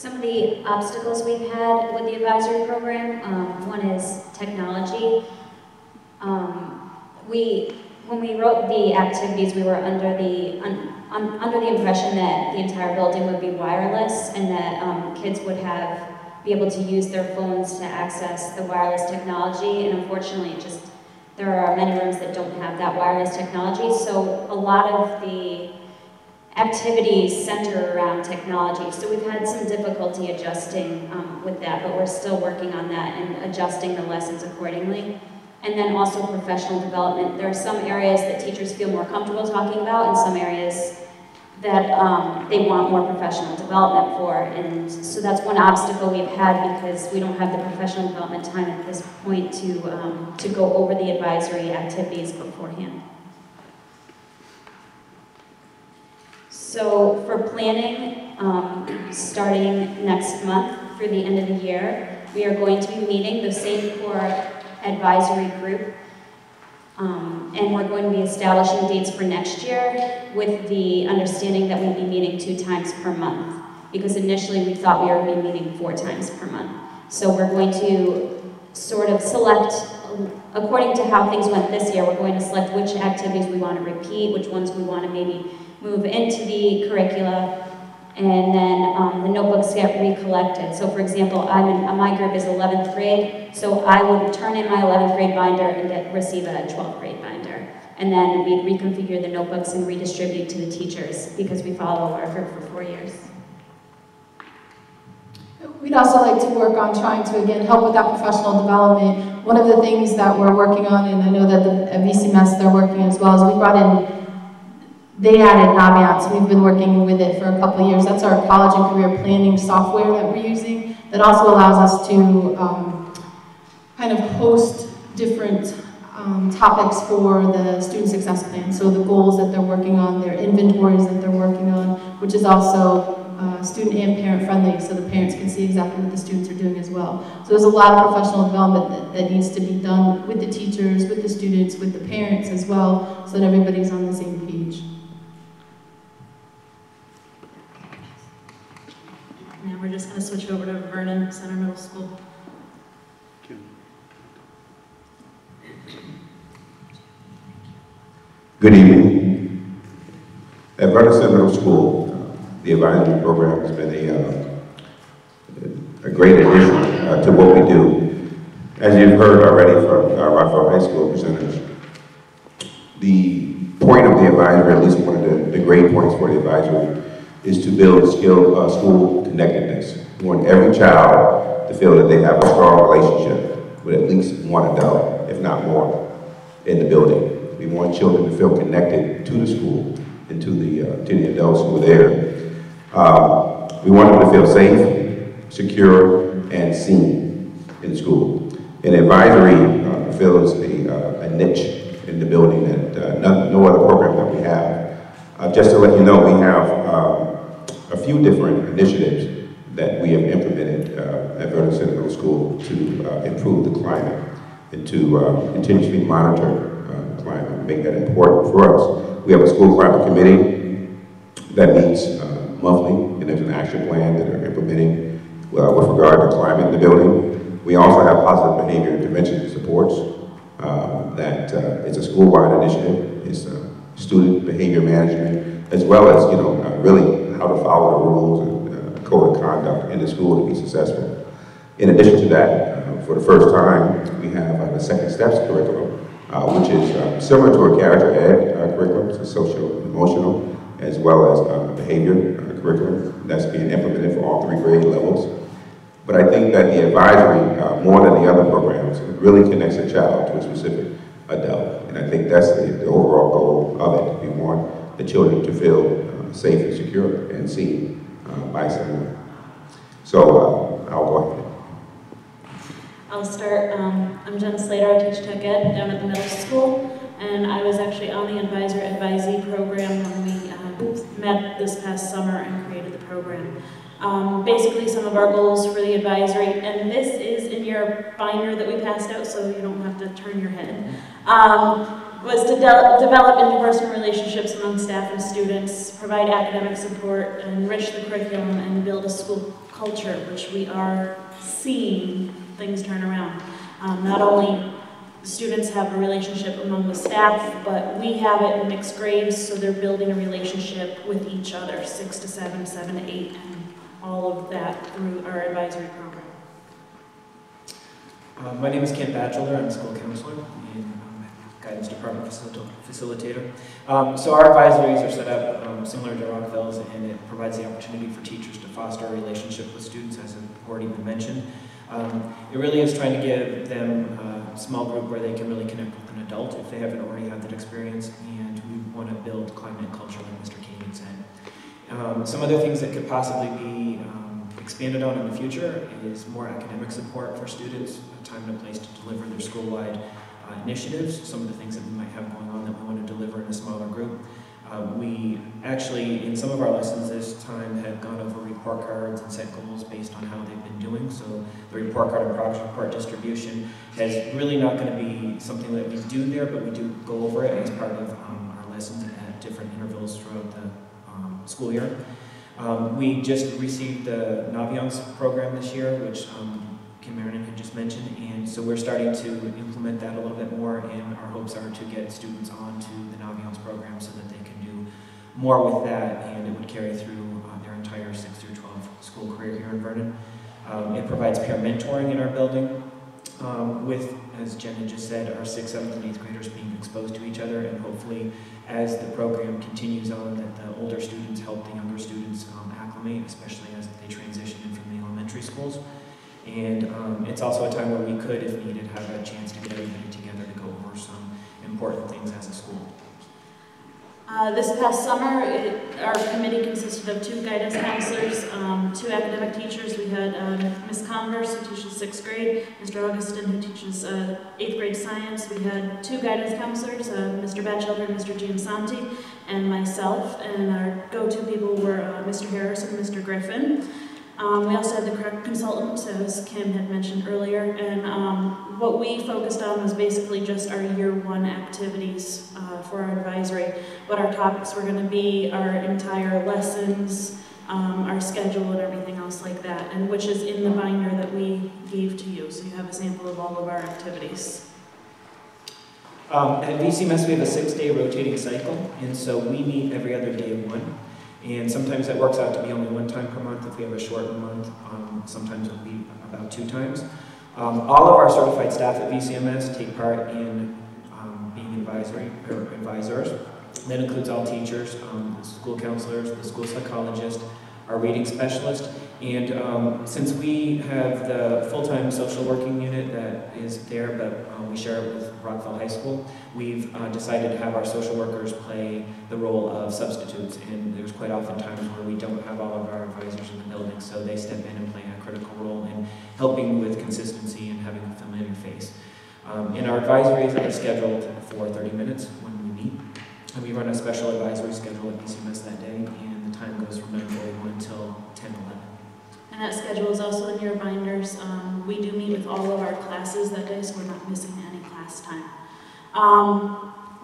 Some of the obstacles we've had with the advisory program, one is technology. When we wrote the activities, we were under the impression that the entire building would be wireless and that kids would be able to use their phones to access the wireless technology, and unfortunately there are many rooms that don't have that wireless technology, so a lot of the activities center around technology. So we've had some difficulty adjusting with that, but we're still working on that and adjusting the lessons accordingly. And then also professional development. There are some areas that teachers feel more comfortable talking about and some areas that they want more professional development for. And so that's one obstacle we've had because we don't have the professional development time at this point to go over the advisory activities beforehand. So for planning, starting next month through the end of the year, we are going to be meeting the same core advisory group, and we're going to be establishing dates for next year with the understanding that we'll be meeting 2 times per month, because initially we thought we were meeting 4 times per month. So we're going to sort of select, according to how things went this year, we're going to select which activities we want to repeat, which ones we want to maybe move into the curricula, and then the notebooks get recollected. So for example, my group is 11th grade, so I would turn in my 11th grade binder and receive a 12th grade binder. And then we'd reconfigure the notebooks and redistribute to the teachers because we follow our group for 4 years. We'd also like to work on trying to, again, help with that professional development. One of the things that we're working on, and I know that at VCMS they're working as well, is we brought in, they added Naviance. We've been working with it for a couple of years. That's our college and career planning software that we're using that also allows us to kind of host different topics for the student success plan. So the goals that they're working on, their inventories that they're working on, which is also student and parent friendly, so the parents can see exactly what the students are doing as well. So there's a lot of professional development that needs to be done with the teachers, with the students, with the parents as well, so that everybody's on the same page. Now we're just going to switch over to Vernon Center Middle School. Good evening. At Vernon Center Middle School, the advisory program has been a great addition to what we do. As you've heard already from our High School presenters, the point of the advisory, at least one of the great points for the advisory, is to build school connectedness. We want every child to feel that they have a strong relationship with at least one adult, if not more, in the building. We want children to feel connected to the school and to the adults who are there. We want them to feel safe, secure, and seen in school. And advisory fills a niche in the building that no other program that we have. Just to let you know, we have a few different initiatives that we have implemented at Vernon Center Middle School to improve the climate and to continuously monitor the climate and make that important for us. We have a school climate committee that meets monthly, and there's an action plan that are implementing with regard to climate in the building. We also have positive behavior intervention supports that it's a school-wide initiative. It's student behavior management, as well as really how to follow the rules and code of conduct in the school to be successful. In addition to that, for the first time, we have the Second Steps curriculum, which is similar to a character ed curriculum. It's a social-emotional as well as behavior curriculum that's being implemented for all 3 grade levels. But I think that the advisory, more than the other programs, really connects a child to a specific adult. And I think that's the overall goal of it. We want the children to feel safe and secure and seen by someone. So I'll go ahead. I'll start. I'm Jen Slater. I teach tech ed down at the middle school, and I was actually on the advisee program when we met this past summer and created the program. Basically, some of our goals for the advisory, and this is in your binder that we passed out, so you don't have to turn your head. was to develop interpersonal relationships among staff and students, provide academic support, enrich the curriculum, and build a school culture, which we are seeing things turn around. Not only students have a relationship among the staff, but we have it in mixed grades, so they're building a relationship with each other, 6 to 7, 7 to 8, and all of that through our advisory program. My name is Ken Batchelor. I'm a school counselor and guidance department facilitator. So our advisories are set up similar to Rockville's, and it provides the opportunity for teachers to foster a relationship with students, as I've already been mentioned. It really is trying to give them a small group where they can really connect with an adult if they haven't already had that experience, and we want to build climate and culture like Mr. Kagan said. Some other things that could possibly be expanded on in the future is more academic support for students, a time and a place to deliver their school-wide initiatives, some of the things that we might have going on that we want to deliver in a smaller group. We actually, in some of our lessons this time, have gone over report cards and set goals based on how they've been doing. So the report card and progress report distribution is really not going to be something that we do there, but we do go over it as part of our lessons at different intervals throughout the school year. We just received the Naviance program this year, which Kim Vernon had just mentioned, and so we're starting to implement that a little bit more, and our hopes are to get students onto the Naviance program so that they can do more with that, and it would carry through their entire 6 through 12 school career here in Vernon. It provides peer mentoring in our building, with, as Jen had just said, our 6th, 7th, and 8th graders being exposed to each other, and hopefully as the program continues on, that the older students help the younger students acclimate, especially as they transition in from the elementary schools. And it's also a time where we could, if needed, have a chance to get everybody together to go over some important things as a school. This past summer, our committee consisted of 2 guidance counselors, 2 academic teachers. We had Ms. Converse, who teaches 6th grade, Mr. Augustin, who teaches 8th grade science. We had 2 guidance counselors, Mr. Batchelder and Mr. Giansanti, and myself. And our go-to people were Mr. Harris and Mr. Griffin. We also had the consultant, as Kim had mentioned earlier, and what we focused on was basically just our year 1 activities for our advisory. What our topics were going to be, our entire lessons, our schedule, and everything else like that, and which is in the binder that we gave to you, so you have a sample of all of our activities. At VCMS we have a 6-day rotating cycle, and so we meet every other day of 1. And sometimes that works out to be only 1 time per month. If we have a shortened month, sometimes it'll be about 2 times. All of our certified staff at VCMS take part in being advisors. That includes all teachers, the school counselors, the school psychologist, our reading specialist, and since we have the full-time social working unit that is there, but we share it with Rockville High School, we've decided to have our social workers play the role of substitutes, and there's quite often times where we don't have all of our advisors in the building, so they step in and play a critical role in helping with consistency and having a familiar face. And our advisories are scheduled for 30 minutes when we meet, and we run a special advisory schedule at VCMS that day, and the time goes from 9:41 until 10:11. And that schedule is also in your binders. We do meet with all of our classes that day, so we're not missing any class time.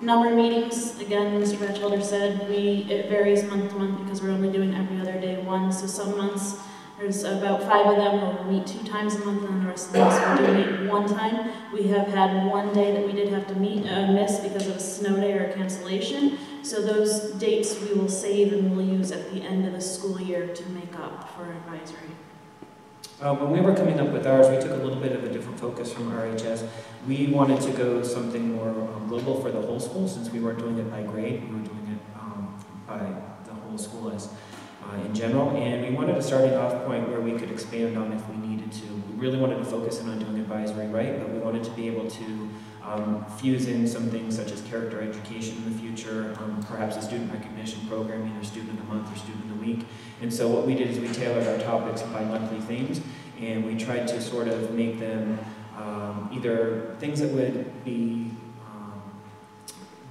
Number of meetings, again, Mr. Batchelder said, it varies month to month because we're only doing every other day 1. So some months, there's about 5 of them where we'll meet 2 times a month, and then the rest of the months we'll do meet 1 time. We have had 1 day that we did have to miss because of a snow day or a cancellation. So those dates we will save and we'll use at the end of the school year to make up for advisory. When we were coming up with ours, we took a little bit of a different focus from RHS. We wanted to go something more global for the whole school, since we weren't doing it by grade, we were doing it by the whole school as in general, and we wanted a starting off point where we could expand on if we needed to. We really wanted to focus in on doing advisory right, but we wanted to be able to fuse in some things such as character education in the future, perhaps a student recognition program, either student of the month or student of the week. And so what we did is we tailored our topics by monthly themes, and we tried to sort of make them either things that would be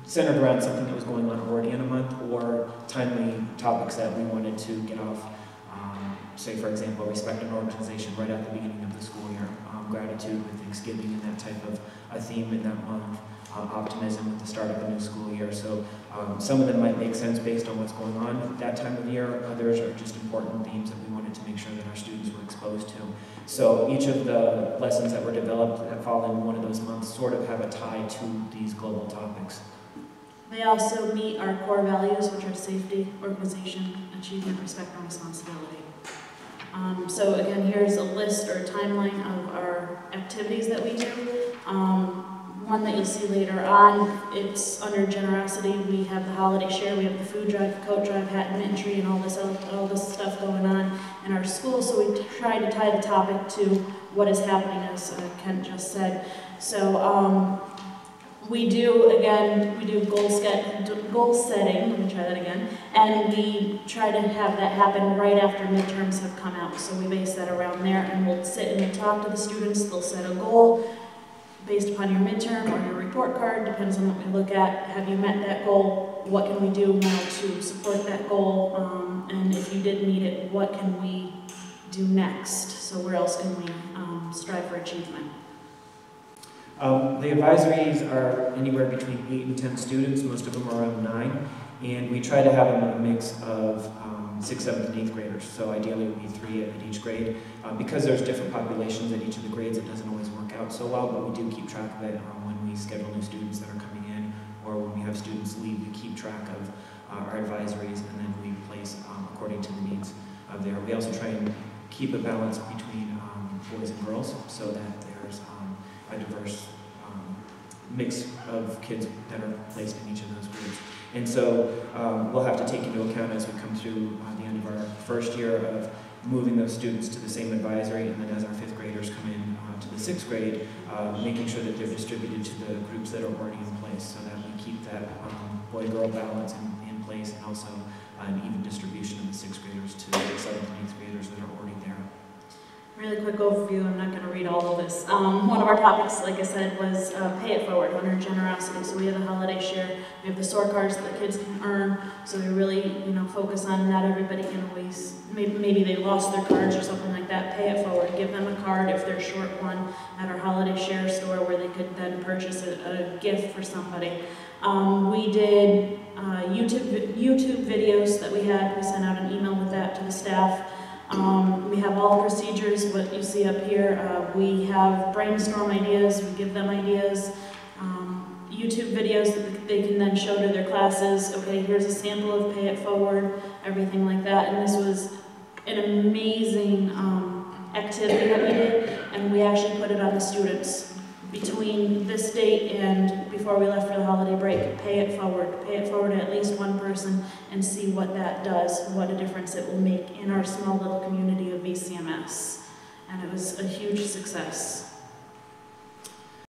centered around something that was going on already in a month, or timely topics that we wanted to get off say, for example, respect an organization right at the beginning of the school year, gratitude with Thanksgiving and that type of a theme in that month, optimism at the start of the new school year. So some of them might make sense based on what's going on at that time of year. Others are just important themes that we wanted to make sure that our students were exposed to. So each of the lessons that were developed that fall in one of those months sort of have a tie to these global topics. They also meet our core values, which are safety, organization, achievement, respect, and responsibility. So again, here's a list or a timeline of our activities that we do. One that you'll see later on, it's under generosity. We have the holiday share, we have the food drive, the coat drive, hat and entry, and all this stuff going on in our school. So we try to tie the topic to what is happening, as Kent just said. So we do goal setting, let me try that again, and we try to have that happen right after midterms have come out. So we base that around there, and we'll sit and we'll talk to the students. They'll set a goal based upon your midterm or your report card, depends on what we look at. Have you met that goal? What can we do now to support that goal? And if you did meet it, what can we do next? So where else can we strive for achievement? The advisories are anywhere between 8 and 10 students, most of them are around 9, and we try to have them in a mix of 6th, 7th, and 8th graders, so ideally it would be 3 at each grade. Because there's different populations at each of the grades, it doesn't always work out so well, but we do keep track of it when we schedule new students that are coming in, or when we have students leave, we keep track of our advisories, and then we place according to the needs of there. We also try and keep a balance between boys and girls, so that there's a diverse mix of kids that are placed in each of those groups. And so we'll have to take into account as we come through the end of our first year of moving those students to the same advisory, and then as our 5th graders come in to the 6th grade, making sure that they're distributed to the groups that are already in place, so that we keep that boy-girl balance in place, and also an even distribution of the 6th graders to the 7th and 8th graders that are already there. Really quick overview, I'm not going to read all of this. One of our topics, like I said, was pay it forward, under generosity. So we have the holiday share, we have the SOAR cards that the kids can earn. So we really, focus on not everybody can always, maybe they lost their cards or something like that. Pay it forward, give them a card if they're short one at our holiday share store, where they could then purchase a gift for somebody. We did YouTube videos that we had. We sent out an email with that to the staff. We have all the procedures, what you see up here. We have brainstorm ideas, we give them ideas, YouTube videos that they can then show to their classes. Okay, here's a sample of Pay It Forward, everything like that. And this was an amazing activity that we did, and we actually put it on the students between this date and before we left for the holiday break. Pay it forward to at least one person, and see what that does, what a difference it will make in our small little community of VCMS. And it was a huge success.